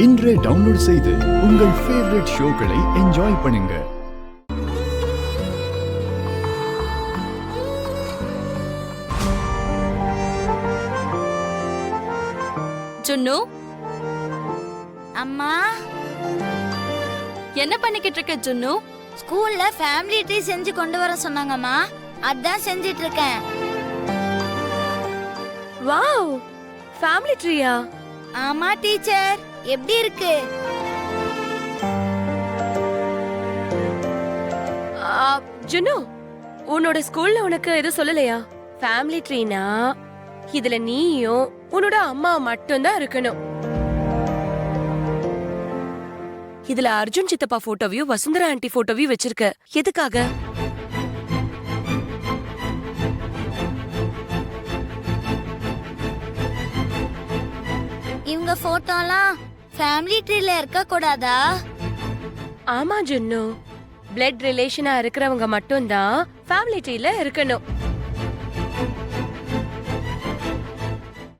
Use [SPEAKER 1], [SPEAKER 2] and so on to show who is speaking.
[SPEAKER 1] இன்றே டவுன்லோட் செய்து உங்கள் ஃபேவரட் ஷோக்களை என்ஜாய் பண்ணுங்க.
[SPEAKER 2] ஜுன்னு,
[SPEAKER 3] அம்மா,
[SPEAKER 2] என்ன பண்ணிக்கிட்டு இருக்க ஜுன்னு?
[SPEAKER 3] ஸ்கூல்ல ஃபேமிலி ட்ரீ செஞ்சு கொண்டு வர சொன்னாங்கம்மா, அதான் செஞ்சிட்டு இருக்கேன்.
[SPEAKER 2] வாவ், ஃபேமிலி ட்ரீயா?
[SPEAKER 3] ஆமா டீச்சர், எப்படி இருக்கு?
[SPEAKER 2] ஜுன்னு, உன்னோட ஸ்கூல்ல உனக்கு எதுவும் சொல்லலையா? ஃபேமிலி ட்ரீனா இதுல நீயும் உன்னோட அம்மா மட்டும் தான் இருக்கணும். இதுல அர்ஜுன் சித்தப்பா போட்டோவையும் வசுந்தரா ஆண்டி போட்டோவையும் வச்சிருக்க. எதுக்காக?
[SPEAKER 3] இவங்க போட்டோலாம் ஃபேமிலி ட்ரீல இருக்க கூடாதா?
[SPEAKER 2] ஆமா ஜுன்னு, பிளட் ரிலேஷனா இருக்கிறவங்க மட்டும் தான் ஃபேமிலி ட்ரீல இருக்கணும்.